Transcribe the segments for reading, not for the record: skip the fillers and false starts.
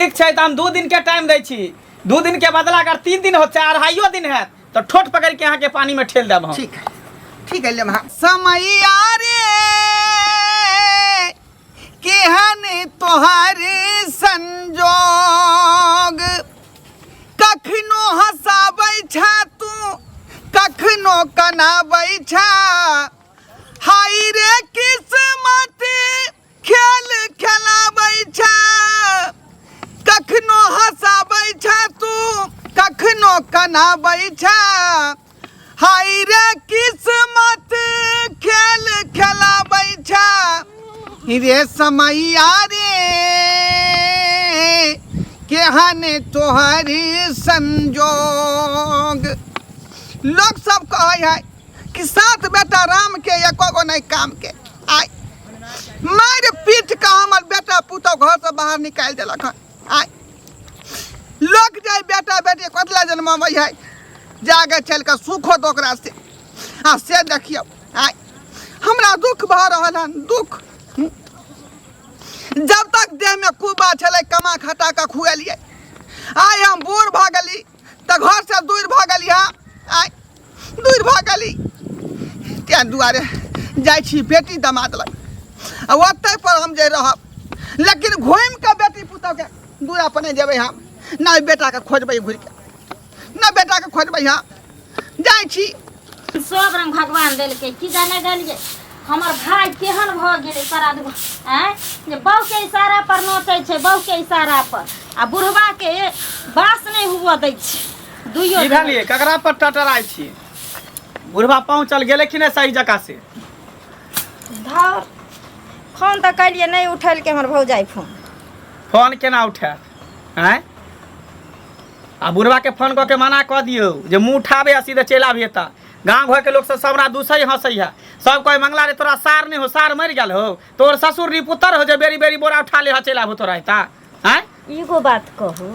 ठीक है तो हम 2 दिन के टाइम दै छी 2 दिन के बदला अगर 3 दिन होते 2.5 दिन है तो ठोट पकड़ के यहाँ के पानी में ठेल देब हम। ठीक है ले समैया रे केहन तोहारे संजोग कखनो हंसाबै छा तू कखनो कनाबै छा हाय रे किस्मत खेल खेलाबै छा कखनो हंसाबै छा तू कखनो कनाबै छा हाय रे किस्मत खेल खेलाबै छा रे समैया रे केहन तोहरी संजोग। लोग सब कहे है कि 7 बेटा राम के एको गो नहीं काम के आय मार पीट का हमर बेटा पुतौ घर से बाहर निकाल देलक आय लोग जाए बेटा बेटी कतला जन्मबै है जाके चल के सुखो दोकरा से से देखियो आय हमरा दुख भऽ रहल हन दुख जब तक देह में कुबा छले कमा खटा के खुएलिए आय हम बूढ़ भ गेली त घर से दूर भ गेली आय दूर भ गेली ते दुआरे जाय छी बेटी दमाद लग ओतै पर हम जे रहब लेकिन घुम के बेटी पुतौ के दूर अपने जेबै हम ना बेटा के खोजबै घुर के ना बेटा के खोजबै जाय छी सब रंग भगवान देलकै की जाने देलिए हमर भाई केहन भ गेलै सारा दु जे बहु के इशारा पर नोचै छै बहु के इशारा पर आ बुढ़वा के बास नहीं हुआ दै छै दुइयो इधरलिए ककरा पर टटराई छी बुढ़वा पहुंचल गेले कि नहीं सही जगह से धर फोन तो कलिए नहीं उठल के हमर भौजाई फोन केना उठा हैं आ बुढ़वा के फोन क के मना क दियो जे मुंह उठाबे आ सीधे चल आबे त गांव घर के लोग सब हमरा दूसई हंसई है सब कोई मंगला रे तोरा सार नहीं हो सार मर गेल हो तोर ससुर री पुत्र हो जे बेरी बेरी बोरा उठा ले चल आबो तोरा ता हैं एगो बात कहू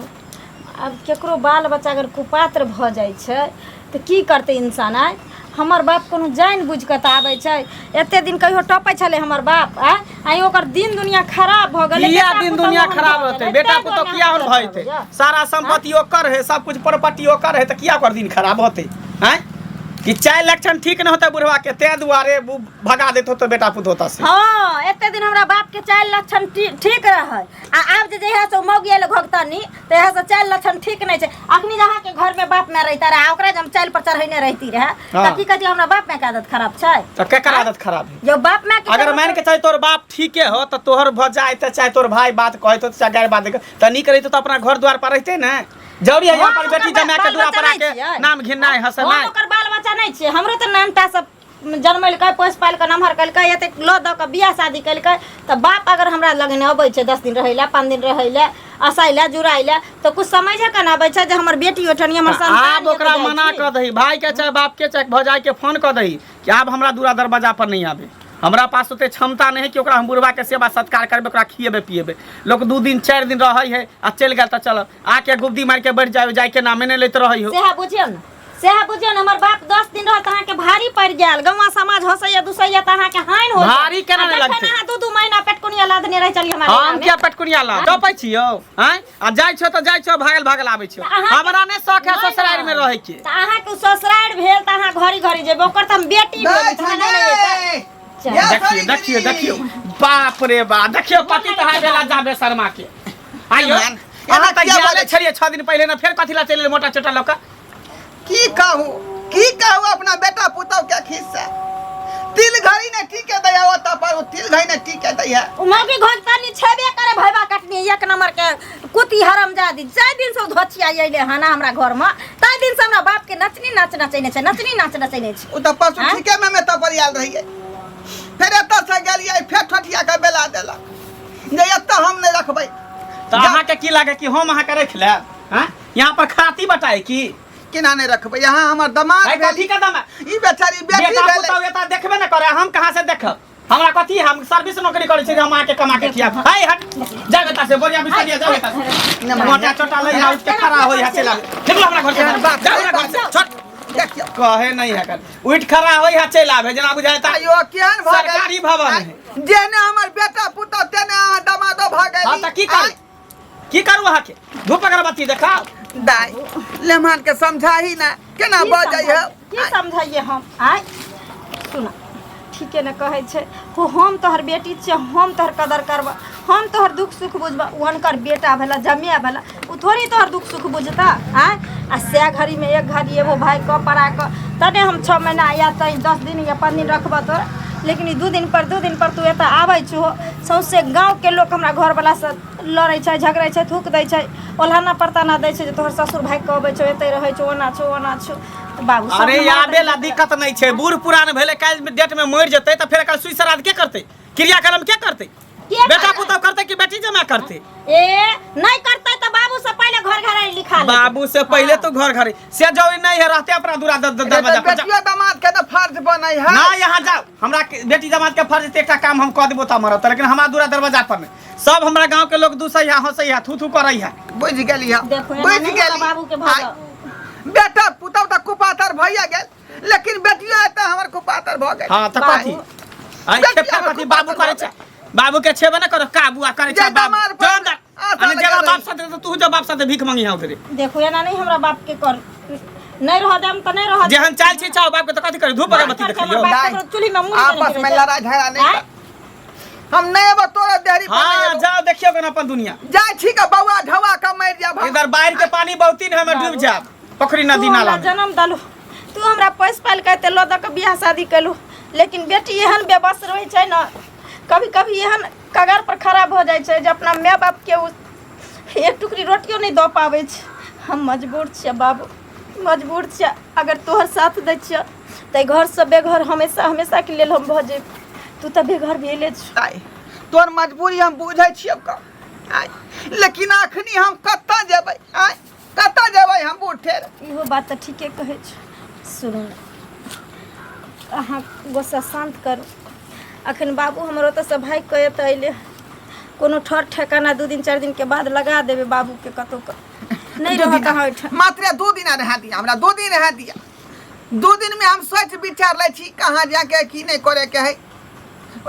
अब केकरो बाल बच्चा अगर कुपात्र भ जाय छै तो की करते इंसान आय हमर बाप कोनो जान बुझ के त आबै छै एते दिन कहियो टपै छले हमर बाप आय ओकर दिन दुनिया खराब भ गेलै किया दिन दुनिया खराब होते बेटा पुतो किया होन भइते सारा संपत्ति ओकर है सब कुछ प्रॉपर्टी ओकर है त किया ओकर दिन खराब होते हैं कि 4 लक्षण ठीक न होता बुढ़वा के ते दुआरे भगा देत होतो बेटा पुत होता से हां एते दिन हमरा बाप के 4 लक्षण ठीक रहै आ आब जे जहिया से मौगियल घोगतनी तहिया से 4 लक्षण ठीक नहीं छै अखनी जहां के घर में बाप में रहता रहा ओकरा जब चाल पर चढ़ैने रहती रहे त की कहियो हमरा बाप में के आदत खराब छै त केकर आदत खराब है जो बाप में अगर मान के चाहे तोर बाप ठीके हो त तोहर भजाए त चाहे तोर भाई बात कहत त चाहे गाय बात त नी करत त अपना घर द्वार पर रहते ना जरूरी है यहाँ पर बेटी जमा के दूरा पर आके नाम घिननाय हंसनाय ओकर बाल बच्चा नहीं छै हमरो त नानटा सब जन्मल का पोस पाल के नमहर कलकै एते लो द के बियाह शादी कलकै त बाप अगर हमरा लगने अबै छै 10 दिन रहैला 5 दिन रहैला असैला जुराइला तो कुछ समझे के ना आबै छै जे हमर बेटी ओठनी हमर संतान आब ओकरा मना क दही भाई के चाहे बाप के चाहे भौजाई के फोन क दही कि आब हमरा दूरा दरवाजा पर नहीं आबे हमरा पास ओते क्षमता नहीं है कि ओकरा हम बुढ़वा के सेवा सत्कार करबे ओकरा खिएबे पिएबे लोग 2 दिन 4 दिन रहै है आ चल गेल त चल आके गुब्दी मार के बैठ जाए के नामे नहीं लेत रहै हो सेहा बुझियो न हमर बाप 10 दिन रहत अहाँ के भारी पड़ गेल गौवा समाज हंसैया दुसैया त अहाँ के हाइन हो भारी केना नहीं लगते अहाँ 2 महीना पेटकुनिया लादने रह चली हमरा हम क्या पेटकुनिया ला टपै छियो हैं आ जाय छो त जाय छो भागल आबै छो हमरा ने शौक है ससुराल में रहै के त अहाँ के ससुराल भेल त अहाँ घरी घरी जेबे ओकर त हम बेटी भेल देखियो बाप रे बा देखियो पति त हाय बेला जाबे शर्मा के आइयो अहाँ त गेले छलिए 6 दिन पहले ना फेर कथिला चले मोटा छोटा लोक की कहू अपना बेटा पुतौ के खिस्सा तिल घड़ी ने ठीक है दया होता पर तिल घड़ी ने ठीक है दया उमगी घोगतानी छेबे करे भैबा कटनी 1 नंबर के कुती हरामजादी 4 दिन से धोचिया आइले हना हमरा घर में तै दिन से हमरा बाप के नचनी नाच नचैने छै उ त परसु ठीके में त परियाल रहिए फिर एता से गेलिए फेर ठठिया के बेला देला जे एता हम नहीं रखबै त अहाँ के की लागे कि हम अहाँ के रख ले हैं यहां पर खराती बताए की केना नहीं रखबै यहाँ हमर दमाद कथी का दमाद ई बेचारी बेटी बेटा पुतौ एता देखबे न करे हम कहां से देखब हमरा कथी हम सर्विस नौकरी करै छी हम आके कमा के खिया हाय हट जा बेटा से बोरिया बिछलिया जा बेटा मोटा छोटा लई हाउस के खड़ा होई है चला निकल हमरा घर से जा हमरा घर से छोट कहे नहीं है कर उठ खड़ा होई है चल आवे जना बुझाता आयो केहन सरकारी भवन है जेने हमर बेटा पुतौ तेने दमादो भागै हां त की कर की करू अहाँके धूप अगरबत्ती देखा दाई लेमान के समझाही ना केना बजै है की समझाइए हम आय सुना ठीके ने कहै छै हो हम तोहर बेटी छियै हम तोहर कदर करबा हम तोहर दुख सुख बुझबा उनकर बेटा भेला जमिया भेला उ थोड़ी तोहर दुख सुख बुझता आय आ से घड़ी में एक घड़ी एगो भाई क पड़ा क तने हम 6 महीना या 10 दिन या 5 दिन रखबा तोरा लेकिन 2 दिन पर तू एतऽ आबै छो सौंसे गाँव के लोग हमरा घर वाला से लड़ै छै झगड़ै छै थूक दै छै ओल्हाना परताना दै छै जे तोहर ससुर भाई के अबै छो एतै रहै छो ओना छो बाबू सब अरे याबे ला दिक्कत नहीं छे बूढ़ पुरान भेले काल में डेट में मर जते त फिर एकर सुई श्राद्ध के करते क्रियाक्रम के करते बेटा पुतौ करते कि बेटी जमा करते ए नहीं करते तो बाबू से पहले घर घर लिखा ले बाबू से पहले तो घर घर से जरूरी नहीं है रहते अपना दूरा दरवाजा पर बेटिया दामाद के तो फर्ज बनै है ना यहाँ जाओ हमरा बेटी दामाद के फर्ज ते एकटा काम हम क देबो त मरत लेकिन हमरा दूरा दरवाजा पर में सब हमरा गांव के लोग दूसैया हंसैया थू थू करैया बुझ गेली हम देखो बुझ नहीं गेली बाबू के भाग बेटा पुतौ त कुपातर भइया गेल लेकिन बेटिया त हमर कुपातर भ गेल हां त कथी आई खेपा कथी बाबू करे छै बाबू के छेबे न करो काबुआ करे छै बाबू जोरदार अने जरा बाप साथे तू जो बाप साथे भीख मांगी हां उधरे देखो एना नहीं हमरा बाप के कर नहीं रह देम त नहीं रह जेहन चाल छी चाओ बाप के त कथी करे धूप अगरबत्ती देखियो चुली में मुंह आपस में लड़ाई झगड़ा नहीं हम नहीं अब तोरा देहरी पर हां जाओ देखियो कन अपन दुनिया जाय छी का बौआ ढवा का मर जा इधर बाहर के पानी बहुती न हमें डूब जाब पोखरी नदी नाला में जन्म दलु तू हमरा पैस पाल के लो द के बियाह शादी कलु लेकिन बेटी एहन बेबस रहै छै न कभी कभी एहन कगार पर खराब हो जाए छै जे अपना माय बाप के एक टुकड़ी रोटियो नहीं दो पावे छै हम मजबूर छियै बाबू मजबूर छियै अगर तोहर साथ दै छियै त घर से बेघर हमेशा हमेशा के लेल हम भ जेब तू त बेघर भेले छ तोर मजबूरी हम बुझै छियै का लेकिन अखनी हम कत्ता जेबै कत्ता जेबै हम बूढ़े इहो बात त ठीके कहै छ सुनू अहाँ गोसा शांत करू अखन बाबू हमरो तो से भाई कहे त अइले कोनो ठर ठेकाना 2 दिन 4 दिन के बाद लगा देबे बाबू के कतो का नहीं रह कहाँ मात्र 2 दिन रह दिया हमरा 2 दिन रह दिया 2 दिन में हम सोच विचार ले छी कहाँ जाके की नहीं करे के है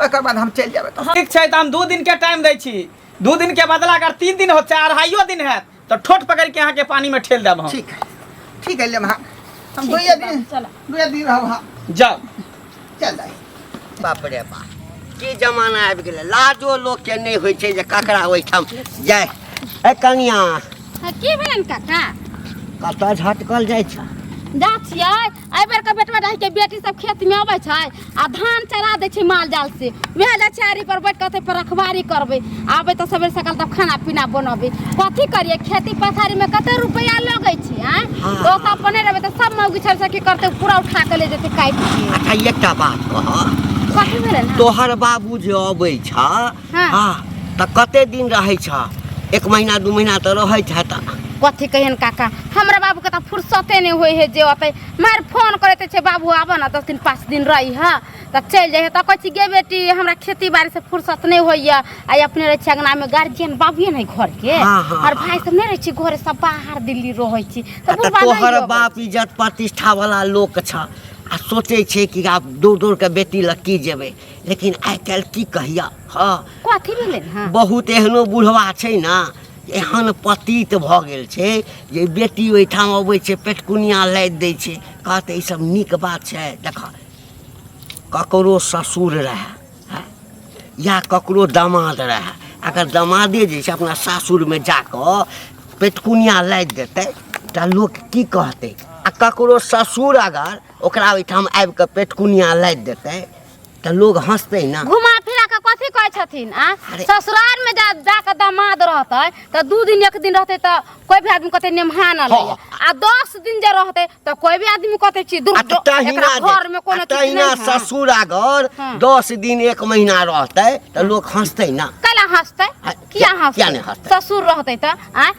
ओकर बाद हम चल जाबे ठीक छै त हम 2 दिन के टाइम दै छी 2 दिन के बदला अगर 3 दिन हो चाहे 2.5 दिन है तो ठोट पकड़ के यहाँ के पानी में ठेल देब हम ठीक है ले हम 2 दिन चला 2 दिन रहब जाओ चल जाए बाप रे बाप की जमाना आबि गेलै लाजो लोक के नहीं होइ छै जे ककरा ओहिठाम जाय ए कनिया की भेलन काका कतऽ झटकल जाइ छ जा छियै एहि बेर के बेटवा रह के बेटी सब खेत में अबै छै आ धान चरा दै छै माल जाल से वएह लचारी पर बैठ के पर रखवारी करबै आबै त सबेर सकाल तब खाना पीना बनबै कथी करिए खेती पथारी में कते रुपया लगै छै तो त अपने रहबै त सब मौगी छल से की करते पूरा उठा के ले जेते काट के अच्छा एकटा बात कह कथी भेलन तोहर बाबू जे अबै छ हां त कते दिन रहै छ 1 महीना 2 महीना त रहै छ त कथी कहियन काका हमरा बाबू के त फुर्सते नहीं होय है जे ओते मार फोन करते छे बाबू आब ना 10 दिन 5 दिन रही है त चल जाए त कहै छी गे बेटी हमरा खेती बाड़ी से फुर्सत नहीं होइया आ अपने रह छी अंगना में गार्जियन बाबूए नहीं घर के और भाई सब नहीं रह छी घरे सब बाहर दिल्ली रहै छी त तोहर बाप इज्जत प्रतिष्ठा वाला लोक छ आ सोचे छे कि आप दूर के बेटी लग की जेबे लेकिन आइ काल की कहिया हां कथी भेलै हां बहुत एहनो बुढ़वा छै ना एहन पतित भ गेल छै जे बेटी ओहिठाम अबै छै पेटकुनिया लाद दै छै कहते ई सब नीक बात छै देख ककरो ससुर रहे या ककरो दामाद रहे अगर दामादे जे छै अपना सासुर में जाकर पेटकुनिया लाद देतै त लोग की कहतै आ ककरो ससुर अगर ओकरा ओहिठाम आबि के पेटकुनिया लाद देतै त लोग हंसतै ना घुमा फिरा के कथी कहै छथिन आ ससुराल में जा के दामाद रहतै त 2 दिन 1 दिन रहतै त कोई भी आदमी कहते नेमहान ले आ 10 दिन जे रहतै त कोई भी आदमी कहते छी दूर एकरा घर में कोनो चीज नहीं ससुर अगर 10 दिन 1 महीना रहतै त लोग हंसतै ना कैला हंसतै किया हंसतै ससुर रहतै त आ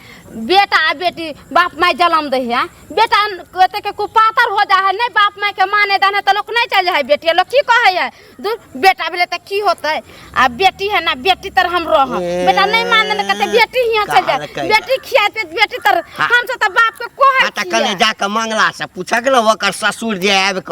बेटा आ बेटी बाप माई जन्म दे है बेटा कहते के कुपातर हो जा है नहीं बाप माई के माने दाने त लोग नहीं चल जा है बेटी लोग की कहे है दूर बेटा भेले त की होतै आ बेटी है ना बेटी तर हम रह बेटा नहीं माने न कहते बेटी हिया चल जा बेटी खियाते बेटी तर हम से त बाप के कोहे त कने जाके मंगला से पूछक न ओकर ससुर जे आबि क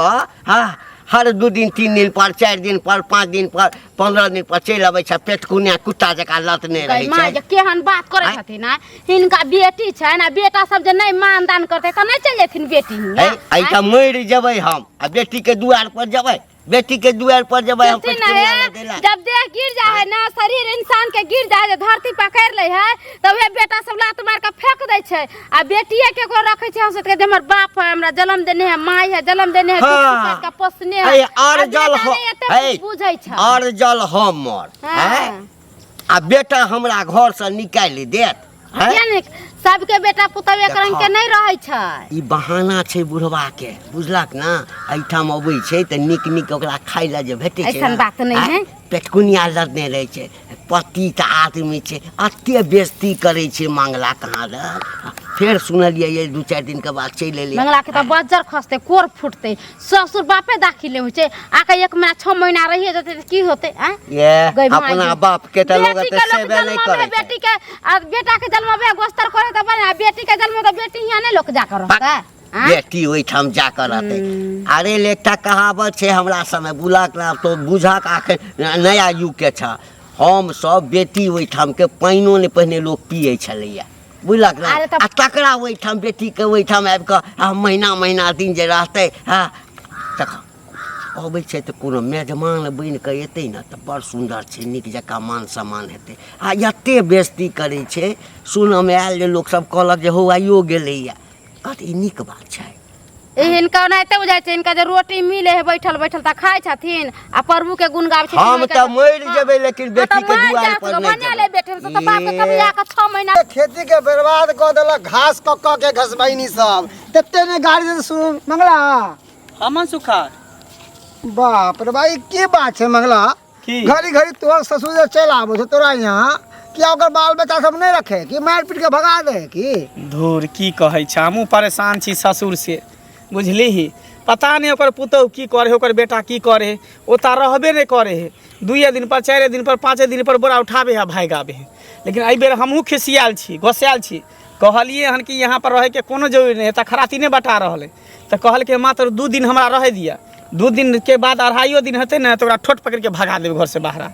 हां हर 2 दिन 3 दिन पर 4 दिन पर 5 दिन पर 15 दिन पर चलि अबै छै पेटकुनिया कुत्ता जकाँ लतने रहै माँ छै। जे केहन बात करै छथिन ना, हिनका बेटी छै ना, बेटा सब जे नहीं मान दान करते त नहीं चल जेथिन बेटी हियां। ऐठा मरि जेबै हम आ बेटी के दुआर पर जेबै, बेटी के दुआर पर जेबै हम कहती ना पेटकुनिया है, लऽ देला। जब देह गिर जाए ना, शरीर इंसान के गिर जाए, धरती पकड़ ले है, तब वे बेटा सब लात मार के फेंक दे छै आ बेटिए के को रखे छै। हम सोच के हमर बाप है, हमरा जन्म देने है, माई है जन्म देने है, हाँ। का पोसने है। है और जल हो बुझै छै और जल हमर है आ बेटा हमरा घर से निकालि देत है। यानी सबके बेटा पुतहु एक रंग के नहीं रहे छै। ई बहाना छै बुढ़वा के, बुझलक ना। एठाम अबै छै त नीक नीक ओकरा खाइ ला जे भेटै छै, ऐसन बात नहीं है। पेटकुनिया लदने रहै छै, पति त आदमी छै, अते बेइज्जती करै छै मंगला कहाँ दर। फेर सुनलियै ये 2-4 दिन के बाद चलि एलै मंगला के त बज्जर खसते, कोर फुटते, ससुर बापे दाखिले होइ छै, आके 1 महीना 6 महीना रहिए जते त की होते आ ये गई माँ अपना जी। बाप के त लोग बेटी त के लोग सेबे नहीं जन्म करे में बेटी के आ बेटा के जन्म में गोस्तर करे त बने, बेटी के जन्म में त बेटी हियां नहीं लोग जाकर रहता है। बेटी ओहिठाम जाकर रहतै। अरे एकटा कहावत छै हमरा समय बुलक ना तो बुझक आखिर नया युग के छ। हम सब बेटी ओहिठाम के पानियो ने पहिने लोग पिए छलैया, बुझलक ना। अरे आ तकरा ओहिठाम बेटी के ओहिठाम आबि कऽ महीना महीना दिन जे रहतै तखन अबै छै तऽ कोनो मेजबान बनि कऽ एतै ने तऽ बड़ सुन्दर छै, नीक जकाँ मान सम्मान हेतै। आ एते बेइज्जती करै छै, सुनऽमे आयल जे लोक सब कहलक जे हौआइयो गेलैया, कहत ई नीक बात छै। हिनका ओनाहिते बुझाइ छै, हिनका जे रोटी मिले है बैठल बैठल त खाइ छथिन आ प्रभु के गुण गाबै छथिन। हम तऽ मरि जेबै लेकिन बेटी के दुआर पर बना नहीं ले बेटे से त बाप के कभी आके 6 महीना खेती के बर्बाद कऽ देलक, घास कऽ के घसबैनी सब तते ने गाड़ी से सुन मंगला। हमन सुखा बाप रे भाई की बात छै मंगला, की घड़ी घड़ी तोहर ससुर जे चलि आबो छै तोरा यहाँ, क्या ओकर बाल बच्चा सब नहीं रखे कि मार पीट के भगा दे की? धूर की कहै छै, हमहूँ परेशान छी ससुर से, बुझली ही। पता नहीं ओकर पुतहु की करे, ओकर बेटा की करे, ओता रहबे नहीं करे है। 2 दिन पर 4 दिन पर 5 दिन पर बोरा उठाबे है भाग आबे है। लेकिन एहि बेर हमहूँ खिसियाल छी, गोसायल छी, कहलिए हन कि यहाँ पर रहे के कोनो जरूरी नहीं है, त खराती नहीं बता रहा है। तो कहल के मात्र 2 दिन हमरा रह दिया, 2 दिन के बाद 2.5 दिन हेतै ने तो ओकरा ठोट पकड़ के भगा देबै घर से बाहर।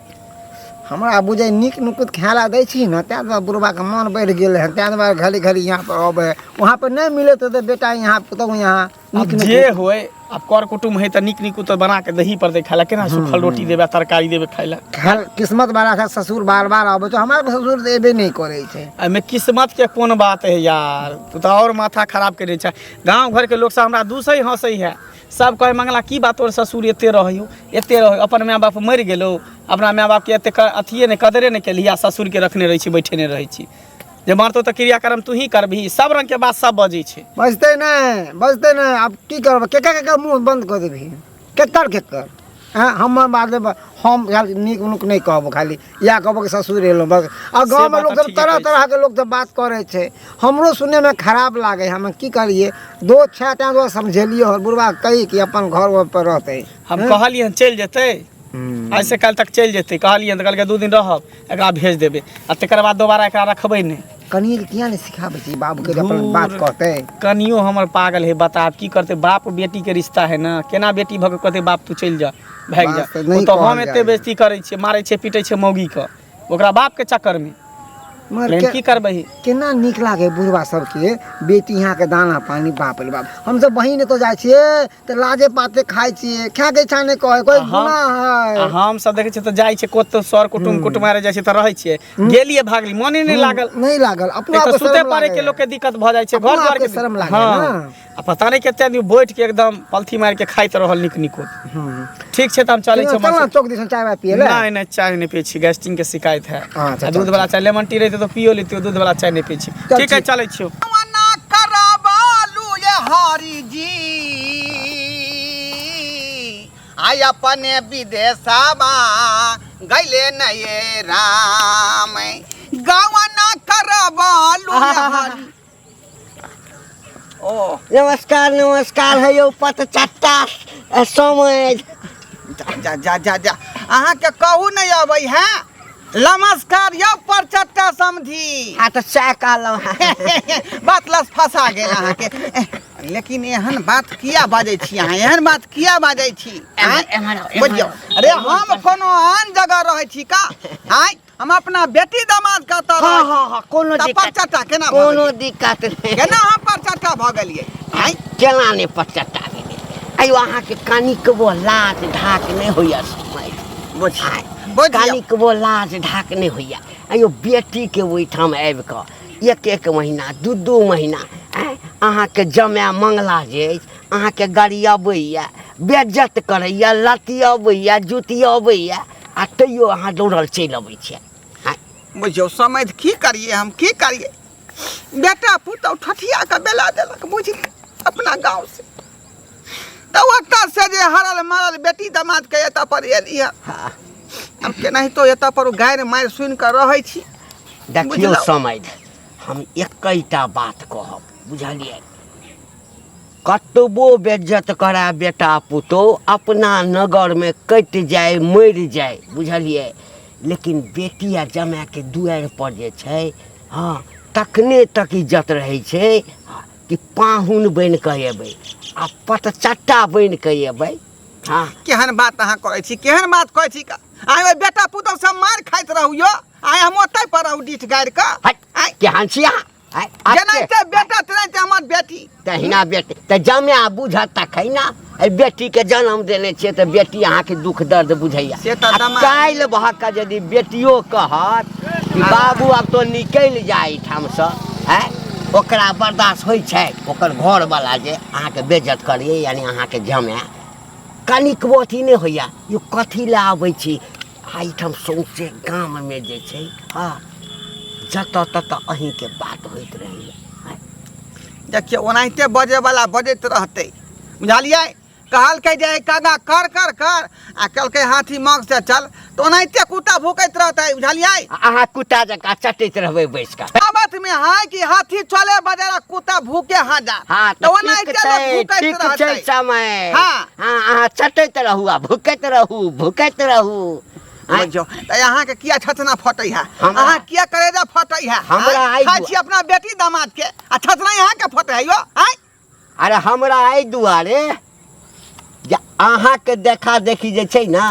हमरा बुझे नीक नुकुत खायला दै छी न, तैं दुआरे बुढ़बा के मन बढ़ि गेल है, तैं दुआरे घड़ी घड़ी यहाँ पर अबे। वहाँ पर नहीं मिले तो बेटा यहाँ पुतहु यहाँ अब जे होए, अब कर कुटुम है त नीक नीक तो बना के दही पर दे खाला, केना सूखल रोटी देबे, तरकारी देबे खाइला। खैर किस्मत वाला था, ससुर बार बार आबे तो हमारे ससुर देबे नहीं करे छै। एहिमे किस्मत के कोन बात है यार, तू तो और माथा खराब करे छै। गांव घर के लोग सब हमरा दूसै हंसै है, सब कहे मंगला की बात तोर ससुर एते रहियो, एते रह, अपन माय बाप मरि गेलो, अपना माय बाप के एते अथिए ने कदरे ने केलिया, ससुर के रखने रही छी, बैठे ने रही छी, जे मारतो तो क्रियाक्रम तू ही करबही। सब रंग के बात सब बजै छै। बजते नहीं, अब की करब, केकर मुंह बंद कर देबही, केकर हम बाद हम नीक नुक नहीं कहब, खाली या कहब कि ससुर एलो बस। और गाँव में लोग सब तरह तरह के लोग सब बात करे छै, हमरो सुने में खराब लागे, हम की करिए। 2-6 टाइम समझेलिए और बुढ़वा कही कि अपन घर पर रहते। हम कहलिए चल जेतै, आज से कल तक चल जेतै, कहलिए तो कहलकै 2 दिन रहब, एकरा भेज देबै, आ तकर बाद दोबारा एकरा रखबै नहीं। कनिए के किया नहीं सिखाबे छी बाबू के अपन बात कहते? कनियो हमर पागल है, बता की करते, बाप बेटी के रिश्ता है ना, केना बेटी भग कहते बाप तू चल जा भाग जा। बात तो नहीं तो हम कहल एते जाए। बेइज्जती करे छे, मारे छे, पीटे छे मौगी के, ओकरा बाप के चक्कर में। लेकिन की करबही, केना नीक लागे बुढ़वा सबके बेटी यहाँ के दाना पानी, बाप रे बाप। हम सब बहिन तो जाय छिए त लाजे पाते खाय छिए, खा के इच्छा नहीं कहे, कोई गुनाह है। हम सब देखे छे तो जाय छे, कोत सर कुटुम कुटुमारे जाय छे त रहै छे, गेलिए भागली, मने नहीं लागल, नहीं लागल, अपना एक को तो सुते शर्म पड़े लागे। के लोग के दिक्कत भ जाय छे, घर अपना द्वार के के शर्म लागे हाँ। ना। आ पता नहीं केते आदमी बैठ के एकदम पलथी मार के खाइत रहल नीक नीक। ठीक छे त हम चले छे। चल चौक दिसन चाय वाय पिए ले। नहीं नहीं, चाय नहीं पी छी, गैस्ट्रिक के शिकायत है। अच्छा, दूध वाला चाय, लेमन टी रहते तो पियो लेती, दूध वाला चाय नहीं पी छी। चल ठीक है, ठीक। चले छियो। ना करबालू ये हरी जी, आई अपने विदेशवा गइले न ये राम, गवना करबालू ये हरी। ओ नमस्कार नमस्कार है यो पतचट्टा समय। जा जा जा जा, अहाँ के कहू नहीं अबै है। नमस्कार यो परचट्टा समझी। हाँ तो चाय कहलो बात लस फंसा गेल अहाँ के। लेकिन एहन बात किया बाजै छी अहाँ एहन बात किया बाजै छी एम्हर बुझियौ अरे हम कोनो आन जगह रहै छी का आय हम अपना बेटी दामाद का तो हाँ कोनो परचट्टा केना कोनो दिक्कत नहीं केना हम परचट्टा भ गेलियै आय केना नहीं परचट्टा भेलै आयो अहाँके कनिक वो लाज ढाक नहीं होइया बुझियौ कनिक वो लाज ढाक नहीं होइया आयो बेटी के ओहिठाम आबि कऽ एक महीना दू महीना अहाँके जमाय मंगला जे अछि अहाँके गरियबैया बेइज्जत करैया लतियबैया जुतियबैया आ तैयो अहाँ दौड़ल चलि अबै छियै बुझियौ समझ की करिए हम की करिए बेटा पुतौ ठठिया के बेला देलक बुझली अपना गांव से तो ओतऽ से जे हरल मारल बेटी दामाद के एतऽ पर एलियै हम केनाहितो एतऽ पर गारि मारि सुनि कऽ रहै छी देखियौ समझ हम एकैटा बात कहब बुझलियै कतबो बेइज्जत करा बेटा पुतौह अपना नगर में कटि जाए मरि जाए बुझलियै लेकिन बेटी आ जमाय के दुआरि पर जे छै हाँ तखने तक इज्जत रहै छै कि पाहुन बनि कऽ अयबै आ पतचट्टा बनि कऽ अयबै हाँ केहन बात अहाँ करै छी केहन बात कहै छी आइ ओइ बेटा पुतौह सब मार खाइत रहू यो आइ हम ओतै पर रहू डीठ गारि कऽ केहन छी अहाँ जेनाहिते बेटा तेनाहिते हमर बेटी तहिना बेटी तऽ जमाय बुझत तखन ना एहि बेटी के जन्म देने छियै तऽ बेटी अहाँके दुख दर्द बुझैया काल्हि भऽ कऽ यदि बेटियो कहत कि बाबू आब तो निकलि जाए एहिठामसँ ओकरा बर्दाश्त होइ छै ओकर घरवला जे अहाँके बेइज्जत करियै यानी अहाँके जमाय कनिक अथी नहि होइया यो कथी लए आबै छी एहिठाम सौंसे गाममे जे छै हाँ जतऽ ततऽ अहीँके बात होइत रहैया देखियौ ओनाहिते बजेवला बजैत रहतै बुझलियै कहलकै जे कागा कर कर कर आ कहलकै हाथी मांग से चल तो ओनाहिते कुत्ता भूकैत रहतै बुझलियै अहाँ कुत्ता जकाँ चटैत रहबै बैस कऽ बात में है कि हाथी चले बजारा कुत्ता भूके हजार हाँ तो ओनाहिते ठीक छै समय हाँ अहाँ चटैत रहू आ भूकैत रहू बुझियौ तऽ अहाँके किया छचना फटै है अहाँ किया करेजा फटै है हमरा खाइ छी अपना बेटी दामाद के आ छचना अहाँके फटै है यो अरे हमरा एहि दुआरे जे अहाँके देखा देखी जे छै ना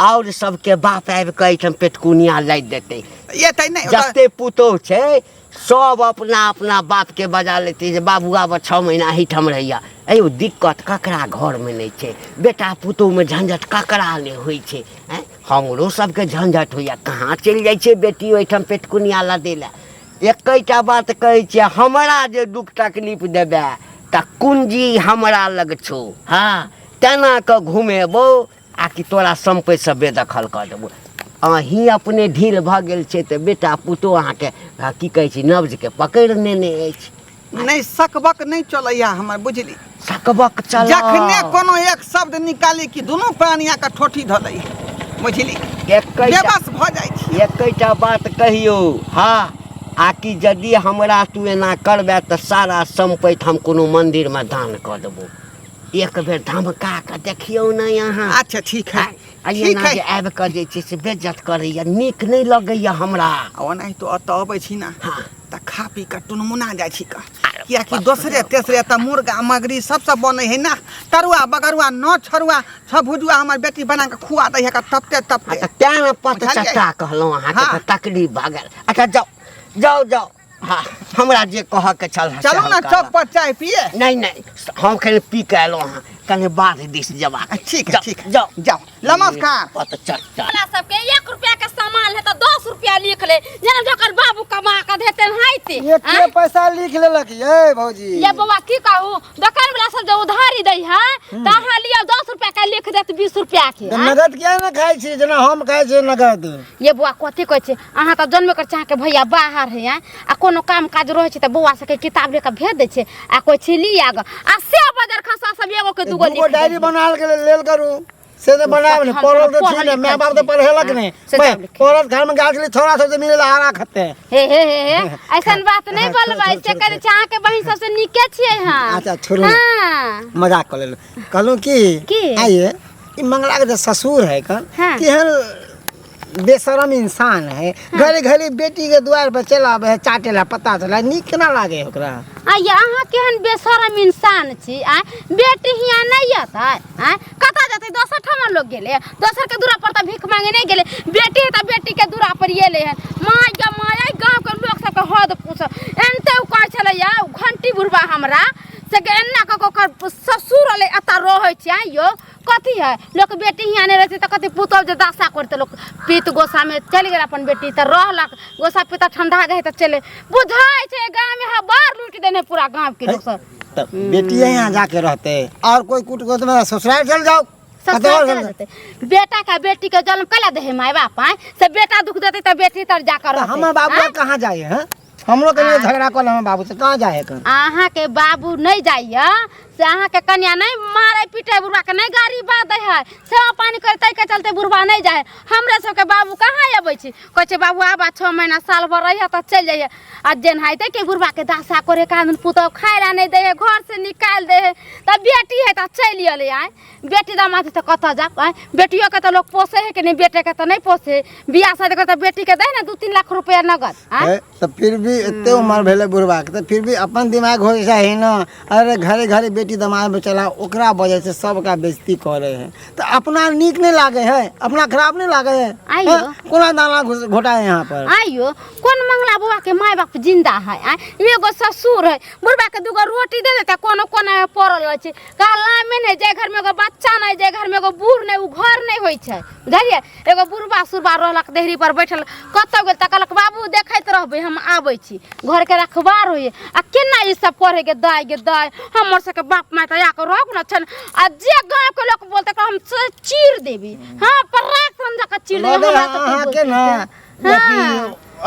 और सबके बाप आबि कऽ एहिठाम पेटकुनिया लादि देतै एतै नहि जते पुतौह छै सब अपना अपना बाप के बजा लेते जे बाबू आब 6 महीना एहिठाम रहैया अयो दिक्कत ककरा घर में नहीं छै बेटा पुतौह में झंझट ककरा नहीं होइ छै हमरो सबके झंझट होइया कहाँ चलि जाइ छै बेटी ओहिठाम पेटकुनिया लदै लए एकैटा बात कहै छियै हमरा जे दुख तकलीफ देबै तऽ कुंजी हमरा लग छौ हाँ तेना कऽ घुमेबो आ कि तोरा संपत्ति सब बेदखल कऽ देबो अहीं अपने ढील भऽ गेल छै तऽ बेटा पुतौह अहाँके की कहै छै नब्ज के पकड़ि नेने अछि नहीं सकबक नहीं चलैया हमर बुझली सकबक चल जखने कोनो एक शब्द निकाली कि दुनू प्राणिया के ठोठी धलै बुझली बेबस भऽ जाइ छी एकैटा बात कहियौ हाँ आ कि यदि हमरा तू एना करबै तऽ सारा संपत्ति हम कोनो मंदिर में दान कऽ देबो एक बेर धमका कऽ देखियौ ने यहाँ अच्छा ठीक है जे आबि कऽ जे छै से बेइज्जत करैया नीक नहीं लगैया हमरा ओनाहितो अतऽ अबै छी ना तऽ खा पी कऽ टुनमुना जाइ छी कियाकि दोसरे तेसरे तऽ मुर्गा मगरी सबसँ बनै है ना तरुआ बगरुआ न छरुआ छ भुजुआ हमर बेटी बना कऽ खुआ दै है तपते तपते तें न पतचट्टा कहलहुँ अहाँके तकलीफ भऽ गेल अच्छा जाओ हाँ हमरा जे कह के चलू ना चौक पर चाय पिए नहीं हम कहीं पी के एलहुँ हाँ कहीं बाढ़ दिस जबा ठीक है जाओ नमस्कार पतचट्टा सबके 1 रुपया के सामान है तो 10 रुपया लिख ले जेना जकर बाबू कमा के देते हाइते ये पैसा लिख लेलक ये भौजी ये बाबा की कहूं दुकान वाला सब जो उधारी दै है तहां लिया 10 रुपया का लिख देत 20 रुपया के नगद किया ना खाइ छी जेना हम खाइ छी नगद ये बुआ कथी कहै छै अहाँ त जन्म कर चाह के भैया बाहर है आ कोनो काम काज रहै छै त बुआ सबके किताब लेके भेज दै छै आ कोइ छिली आग आ से बाजार खसा सब एगो के दूगो डायरी बनाल के लेल करू से तो बनाव ने पढ़ल तो छी ने माय बाप तो पढ़ेलक ने पढ़ल घर में गाछ ले थोड़ा सा मिले हारा खाते हे ऐसन बात नहीं बोलबा से करे चाह के बहिन सबसे निके छियै हां अच्छा छोड़ू मजाक कर ले कहलू की आइए ई मंगला के ससुर है कन केहन बेशरम इंसान है, घरे घरे बेटी के द्वार पर चला है चाटेला पता चला नीक केना लागे ओकरा। अहाँ केहन बेशरम इंसान छी आ बेटी हियाँ नहीं आता आ कता जाते दोसर ठमा लोग गेले दोसर के दूरा पर त भीख मांगे नहीं गेले बेटी है त बेटी के दूरा पर येले है माय ग माय गांव के लोग सब के हद पूछ एनते उ कह छले या घंटी बुढ़बा हमरा से एन्ना क ससुर ले अता रहै छै यो कथी है लोग बेटी हियाँ नहीं रहते त कथी पुतौ जे दासा करते लोग पीत गोसा में चल गेल अपन बेटी त रहलक गोसा पीता ठंडा गए त चले बुझाई छै गांव में हबार लूट देने पूरा गांव के लोग सब। तो बेटी यहाँ जाके रहते और कोई कुट को तुम्हारा ससुराल चल जाओ। ससुराल चल जाते बेटा का बेटी के जन्म कला दे माय बाप आए से बेटा दुख देते त बेटी तर जाकर रहते। हमार बाबू कहाँ जाए हैं हमरो के लिए झगड़ा कर हम बाबू से कहाँ जाए कन अहाँ के बाबू नहीं जाइए से अहाँ के कन्या नहीं मारे पीटे बुढ़वा के नहीं गाड़ी बात है सेवा पानी करते के चलते बुढ़वा नहीं जाए हमरे सब के बाबू कहाँ अबै छी कहे छै बाबू आबा 6 महीना साल भर रहिए त चल जाइए आ जेन हाइते के बुढ़वा के दासा करे कान पुतौ खाए ला नहीं दे है घर से निकाल दे है त बेटी है त चल अले आए बेटी दामाद त कत जा आए बेटियों के त लोग पोसे है कि नहीं बेटे के त नहीं पोसे बियाह शादी कर त बेटी के दे ना 2-3 लाख रुपया नगद आए तो फिर भी इतने उम्र भेले बुढ़वा के तो फिर भी अपन दिमाग हो है ना। अरे घरे घरे बेटी दमाद में चला ओकरा वजह से सबका बेइज्जती करे हैं तो अपना नीक नहीं लागे है अपना खराब नहीं लागे है। आइयो कोना दाना घोटा है यहाँ पर आइयो कौन मंगला बुआ के माय बाप जिंदा है एगो ससुर है बुढ़बा के दूगो रोटी दे देता कोनो कोना में पड़ल रहे छै कहला में नहीं जे घर में एगो बच्चा नहीं जे घर में एगो बूढ़ नहीं उ घर नहीं होय छै बुझलिए एगो बुढ़बा सुरबा रहलक देहरी पर बैठल कतौ गेल त कहलक बाबू देखैत रहबे हम आबै छी घर के रखबार होइए आ केना ई सब करे गे दाय हमर सबके बाप माय त या के रख न छन आ जे गांव के लोग बोलते हम चीर देबी हां पर राख समझा के चीर देबी हाँ के ना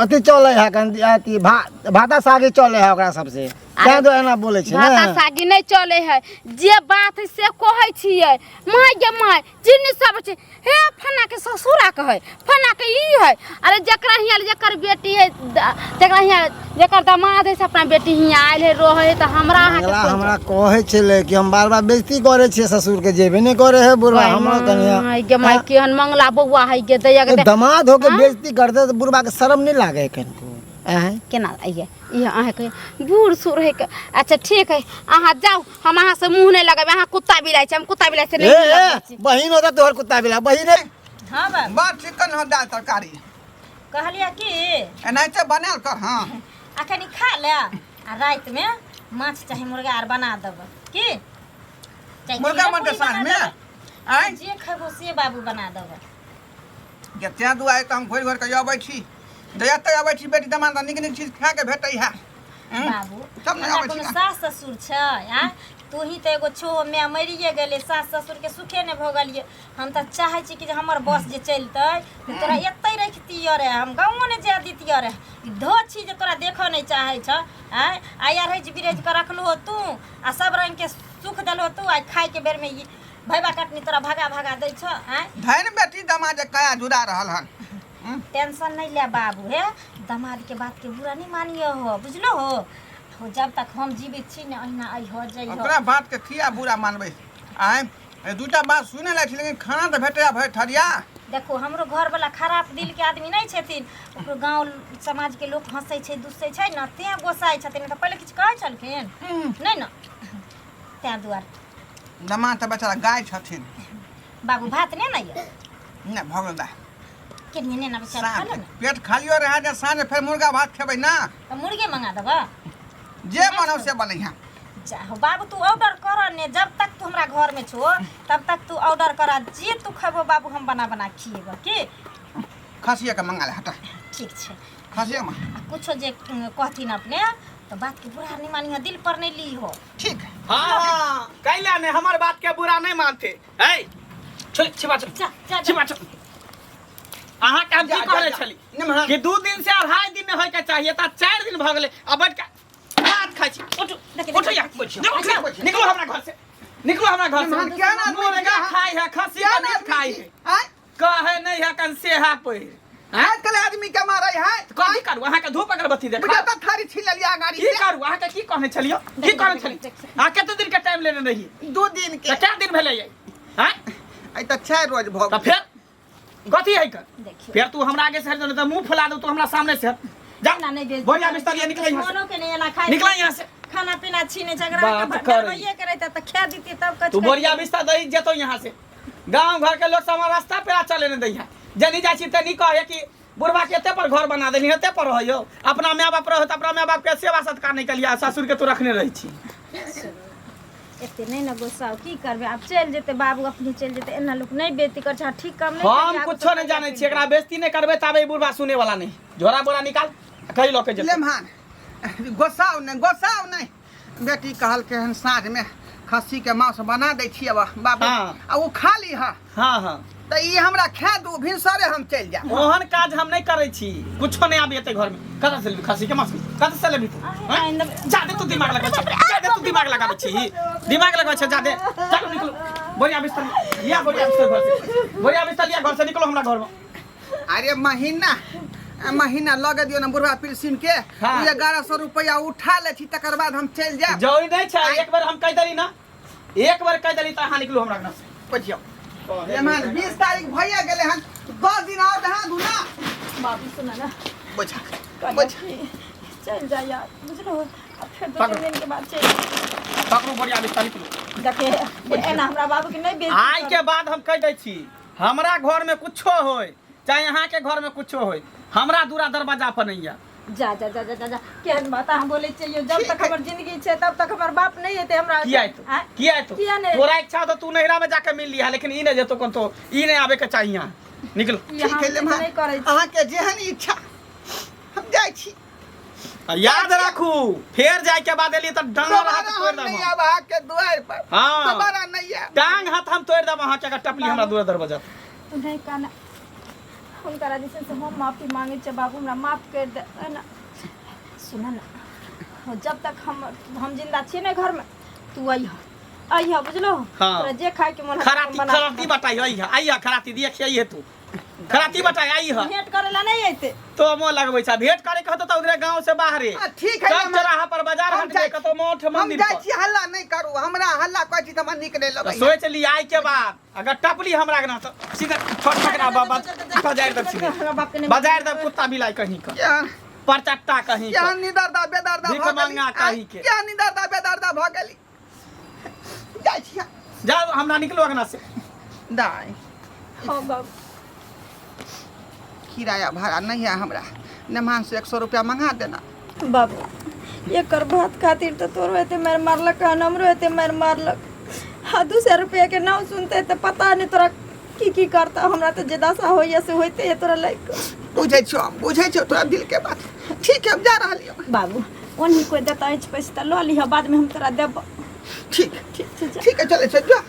अति चले है कन अति भाता सागे चले है ओकरा सबसे क्या दो एना बोले छै ना भाता सागी नहीं चले है जे बात है से कहै छियै माय गे माय जिन्नी सब छै हे फना के ससुरा कहे फना के ई है अरे जकरा हिया जकर बेटी है जकरा हिया जकर दामाद है से अपना बेटी हिया आइल है रहे है त हमरा कहे छले कि हम बार बार बेइज्जती करे छियै ससुर के जेबे नहीं करे है बुढ़वा हमरा कनिया माय गे माय केहन मंगला बौआ है गे दैया के दामाद हो के बेइज्जती करते तो बुढ़वा के शर्म नहीं लागे कनको केना आइए ये अहाँ के बूढ़ सूढ़ है के अच्छा ठीक है अहाँ जाओ हम अहाँ से मुंह नहीं लगाबे अहाँ कुत्ता बिलाई छै हम कुत्ता बिलाई से नहीं लगाबे बहिन होता तोहर कुत्ता बिला बहिन है हाँ बा बड़ चिकन हो दाल तरकारी कहलिया कि एनाहिते बनाल कर। हाँ अखनी खा ले आ रात में माछ चाहे मुर्गा आर बना देब की चाहे मुर्गा पूरी मन के बना साथ में देबै। आय जे खेबो से बाबू बना देब जते दुआए त हम घोर घोर के अबै छी दया त अबै छी बेटी दमाद निक निक चीज खा के भेटै है बाबू सब नहीं हमरा आबै कोनो छी सास ससुर छै आ तू ही तो एगो छो मैं मरिए गेले सास ससुर के सुखे ने भ गेलिए हम त चाहे छी कि जे हमर बस जे चलतै तोरा एतै रखतिय रे हम गाँव ने जा दितिय रे धो छी जे तोरा देखो नहीं चाहे छ आ यार है बिरेज के रखलो तू आ सब रंग के सुख देलो तू आ खाए के बेर में ई भैबा कटनी तोरा भगा भगा दै छ धैन बेटी दमाद कया जुड़ा रहल हन टेंशन नहीं ले बाबू हे दामाद के बात के बुरा नहीं मानियो हो बुझलो हो जब तक हम जीवित छी ने अहिना आई हो जाई हो ओकरा बात के किया बुरा मानबै आय दूटा बात सुने ला छी लेकिन खाना त भेटै भै ठरिया देखो हमरो घर वाला खराब दिल के आदमी नहीं छथिन ओकरो गांव समाज के लोग हंसै छै दुसै छै न ते गोसाई छथिन त पहले किछ कहै छलखिन नहीं न ते दुआर दमाद त बेचारा गाय छथिन बाबू भात ने नहीं न भगल दा केने ने ना बेचारा खा ले पेट खालियो रहे जे साँझ फेर मुर्गा भात खेबै ना त मुर्गे मंगा देबा जे बनौ से बनै है जाओ बाबू तू ऑर्डर कर ने जब तक तू हमरा घर में छो तब तक तू ऑर्डर करा जे तू खेबो बाबू हम बना बना खिएबो की खसिया के मंगा ले हटा ठीक छै खसिया में कुछो जे कहथिन अपने तो बात के बुरा नहीं मानियो दिल पर नहीं ली हो ठीक है हाँ कैला ने हमार बात के बुरा नहीं मानते है छिपा छिपा अहाँ काम की करे छली कि 2 दिन से 2.5 दिन में होय के चाहिए त 4 दिन भ गेले अब बैठ के भात खाइ छी उठो या निकलो हमरा घर से निकलो हमरा घर से क्या ना मुर्गा खाई है खस्सी का मीट खाई है कहे नहीं है कन से है पे आजकल आदमी के मारै है कथी करू अहाँ के धूप अगरबत्ती देखा बुझा त थारी छीन लिया गाड़ी की करू अहाँ के की कहने छलियो की कहने छली अहाँ कते दिन के टाइम लेने रही 2 दिन के क्या दिन भेलै हैं आई त 4 रोज भ त फिर कथी है कर देखियो फिर तू हमरा आगे से हट जा, नहीं तो मुंह फुला दो तू हमरा सामने से हट। जा ना नहीं बेच बोरिया बिस्तर ये निकल यहाँ मोनो के नहीं ना से खाए निकल यहाँ से। खाना पीना छीने झगड़ा बात के कर। भरवाइए करे त खा दीती तब कछ तू बोरिया बिस्तर दई जेतो यहाँ से। गांव घर के लोग सब रास्ता पे चले न दैया जनी जाइ छी तनी कहे कि बुढ़वा के एते पर घर बना देली एते पर रहियो अपना माय बाप रहो त अपना माय बाप के सेवा सत्कार नहीं कलिया ससुर के तू रखने रही छी। एते नहीं ना गुस्सा की करबे आप चल जेते बाबू अपनी चल जेते एना लोग नहीं बेइज्जती कर छ ठीक काम नहीं हम कुछो नहीं जाने छी एकरा बेइज्जती नहीं करबे तबे बुढ़वा सुने वाला नहीं। झोरा बोरा निकाल कई लोग के ले मान गोसाओ नहीं बेटी कहल के हन साँझ में खस्सी के मांस बना दै छियै बाबू हाँ। आ वो खा ली हा हां हां तो ई हमरा खा दू भिनसरे हम चल जा। ओहन काज हम नहीं करे छी कुछो नहीं आबे एते घर में कत से खसी के मांस कत से लेबी तू जादे तू दिमाग लगा जादे तू दिमाग लगाबे छी दिमाग लगबे छ जादे चलो निकलो बोरिया बिस्तर लिया बोरिया बिस्तर घर से बोरिया बिस्तर लिया घर से निकलो हमरा घर में। अरे महीना लगे दियो ना बुढ़वा पिलसिन के हाँ। 1100 रुपया उठा ले छी तकर बाद हम चल जा। जोई नहीं छ एक बार हम कह देली ना एक बार कह देली त हां निकलो हमरा घर से बुझियो ये मान 20 तारीख भैया गेले हन 10 दिन और दहा दू ना बाबू सुना ना बुझा चल जा यार बुझलो अब फिर पकड़ो। 2 दिन के बाद चल पकड़ो बोरिया बिस्तर निकलो। देखे एना हमरा बाबू के नहीं बेइज्जती आज के बाद हम कह दै छी हमरा घर में कुछो होय चाहे यहाँ के घर में कुछो होय हमरा दूरा दरवाजा पर नहीं है। जा जा जा जा जा केहन बात हम बोले चाहिए जब तक हमर जिंदगी छे तब तक हमर बाप नहीं हेते हमरा किया है तू आँय? किया है तू किया नहीं? तोरा इच्छा तो तू नहिरा में जाके मिल लिया लेकिन ई नहीं जेतो कोन तो ई नहीं आवे के चाहिए यहाँ निकलो। यहाँ ठीक है ले हम मान नहीं करे छी। अहाँ के जेहन इच्छा हम जाय छी आ याद रखू फिर जाए के बाद एलिए त डांग हाथ दोबारा तोड़ हम देब नहीं हम। आब अहाँ के द्वार पर हाँ। दोबारा नहीं आब। डांग हाथ हम तोड़ देब अहाँ के अगर टपली हमरा दूरा दरवाजा तू नहीं कहना हुनकरा जैसे से हम माफी मांगे छ बाबू हमरा माफ कर दे है ना सुना ना जब तक हम जिंदा छी ना घर में तू अइह बुझलो हाँ। तोरा जे खाए के मन खराती बताई आइया खराती दिए खियाइए तू खराती बताई आइह भेंट करेला नहीं आते तो मो लगबै छ भेंट करे कहतो त उधरे गांव से बाहरे ठीक है सब ले मान। चौराहा पर बाजार हम हट जाय में कतो मोठ हम मंदिर जाय पर छी हल्ला नहीं करू हमरा हल्ला कहै छी त हमरा नीक नहीं तो लगै सोच ली आई के बाद अगर टपली हमरा के ना तो सीधा छोट पकड़ा बाबा बाजार दब सीधे बाजार दब कुत्ता बिलाई कहीं का क्या परचट्टा कहीं क्या का निदरदा बेदरदा भीख भ मांगा कहीं के। क्या निदरदा बेदरदा भ गेली जाय छी जाओ हमरा निकलो अगना से दाई हो बाबू किराया भाड़ा नहीं है हमरा नेमान से 100 रुपया मंगा देना। बाबू एकर बात खातिर तो तोर होते मार मारलक हमरो होते मार मारलक हाँ 200 रुपया के नाम सुनते तो पता नहीं तोरा की करता हमरा तो जे दशा होइए से होते है तोरा लाइक बुझे छो तोरा दिल के बात ठीक है हम जा रहा लियो बाबू ओनही कोई देता है पैसा लो लिह बाद में हम तोरा देब ठीक ठीक है ठीक है चले चल जा